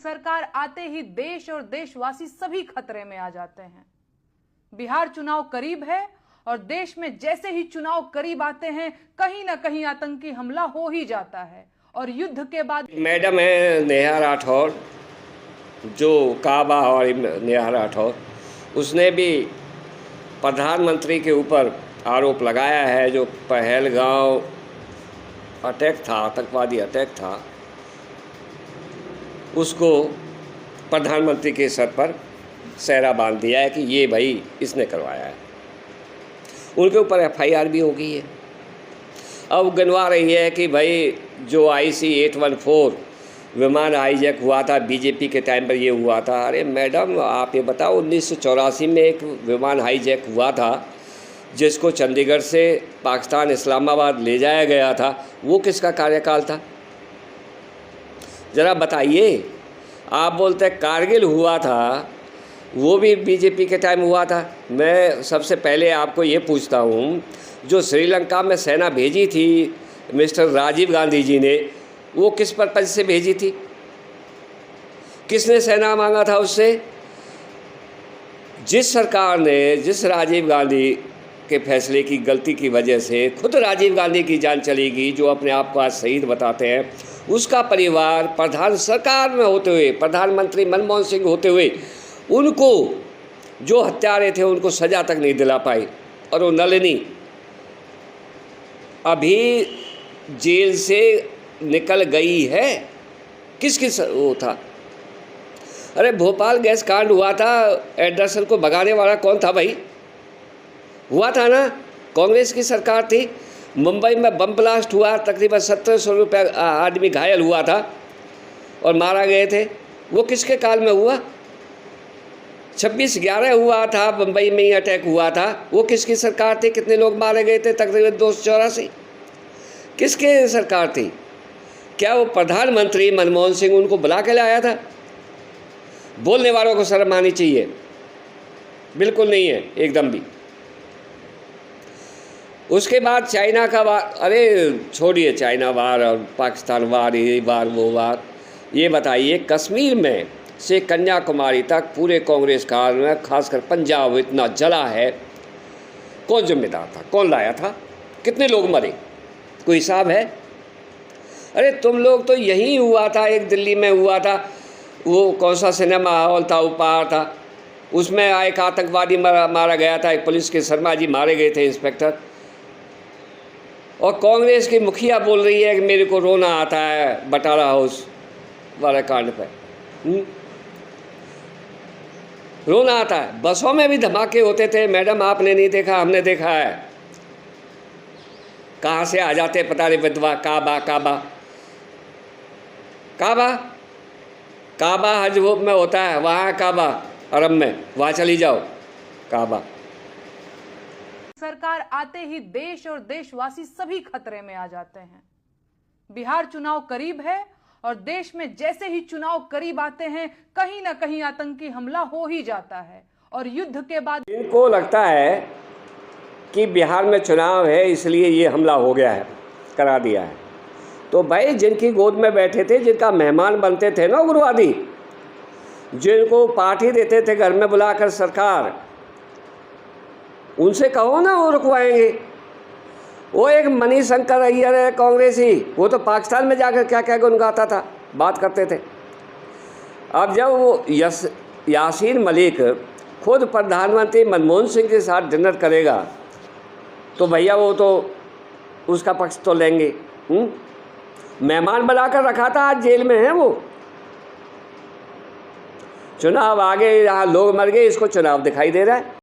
सरकार आते ही देश और देशवासी सभी खतरे में आ जाते हैं। बिहार चुनाव करीब है और देश में जैसे ही चुनाव करीब आते हैं कहीं ना कहीं आतंकी हमला हो ही जाता है और युद्ध के बाद मैडम है नेहा राठौर, जो काबा वाली नेहा राठौर, उसने भी प्रधानमंत्री के ऊपर आरोप लगाया है। जो पहलगांव अटैक था, आतंकवादी अटैक था, उसको प्रधानमंत्री के सर पर सेहरा बांध दिया है कि ये भाई इसने करवाया है। उनके ऊपर एफआईआर भी हो गई है। अब गिनवा रही है कि भाई जो IC-814 विमान हाईजैक हुआ था, बीजेपी के टाइम पर ये हुआ था। अरे मैडम, आप ये बताओ, 1984 में एक विमान हाईजैक हुआ था जिसको चंडीगढ़ से पाकिस्तान इस्लामाबाद ले जाया गया था। वो किसका कार्यकाल था, ज़रा बताइए। आप बोलते हैं कारगिल हुआ था, वो भी बीजेपी के टाइम हुआ था। मैं सबसे पहले आपको ये पूछता हूँ, जो श्रीलंका में सेना भेजी थी मिस्टर राजीव गांधी जी ने, वो किस पर्पज से भेजी थी? किसने सेना मांगा था उससे? जिस सरकार ने, जिस राजीव गांधी के फैसले की गलती की वजह से खुद राजीव गांधी की जान चली गई, जो अपने आप को आज शहीद बताते हैं, उसका परिवार प्रधान सरकार में होते हुए, प्रधानमंत्री मनमोहन सिंह होते हुए, उनको जो हत्यारे थे उनको सज़ा तक नहीं दिला पाई। और वो नलिनी अभी जेल से निकल गई है। किस वो था? अरे भोपाल गैस कांड हुआ था, एंडरसन को भगाने वाला कौन था भाई? हुआ था ना, कांग्रेस की सरकार थी। मुंबई में बम ब्लास्ट हुआ, तकरीबन 1700 आदमी घायल हुआ था और मारा गए थे। वो किसके काल में हुआ? 26/11 हुआ था, मुंबई में ही अटैक हुआ था। वो किसकी सरकार थी? कितने लोग मारे गए थे? तकरीबन 284। किसके सरकार थी? क्या वो प्रधानमंत्री मनमोहन सिंह उनको बुला के लाया था? बोलने वालों को शर्म आनी चाहिए। बिल्कुल नहीं है, एकदम भी। उसके बाद चाइना का वार, अरे छोड़िए चाइना वार और पाकिस्तान वार, ये वार वो वार। ये बताइए, कश्मीर में से कन्याकुमारी तक पूरे कांग्रेस काल में, खासकर पंजाब इतना जला है। कौन जिम्मेदार था? कौन लाया था? कितने लोग मरे? कोई हिसाब है? अरे तुम लोग तो यहीं हुआ था, एक दिल्ली में हुआ था, वो कौन सा सिनेमा हॉल था, उपहार था, उसमें एक आतंकवादी मारा गया था। एक पुलिस के शर्मा जी मारे गए थे, इंस्पेक्टर। और कांग्रेस की मुखिया बोल रही है कि मेरे को रोना आता है बटाला हाउस वाले कांड पर। रोना आता है। बसों में भी धमाके होते थे मैडम, आपने नहीं देखा, हमने देखा है। कहाँ से आ जाते पता नहीं विधवा। काबा काबा काबा काबा हज में होता है, वहाँ काबा अरब में, वहाँ चली जाओ काबा। सरकार आते ही देश और देशवासी सभी खतरे में आ जाते हैं। बिहार चुनाव करीब है और देश में जैसे ही चुनाव करीब आते हैं कहीं ना कहीं आतंकी हमला हो ही जाता है और युद्ध के बाद इनको लगता है कि बिहार में चुनाव है इसलिए ये हमला हो गया है, करा दिया है। तो भाई जिनकी गोद में बैठे थे, जिनका मेहमान बनते थे ना उग्रवादी, जिनको पार्टी देते थे घर में बुलाकर सरकार, उनसे कहो ना, वो रुकवाएंगे। वो एक मणिशंकर अय्यर है कांग्रेसी, वो तो पाकिस्तान में जाकर क्या क्या गुनगाता था, बात करते थे। अब जब वो यासीन मलिक खुद प्रधानमंत्री मनमोहन सिंह के साथ डिनर करेगा तो भैया वो तो उसका पक्ष तो लेंगे। मेहमान बनाकर रखा था, आज जेल में है वो। चुनाव आ गए, यहाँ लोग मर गए, इसको चुनाव दिखाई दे रहा है।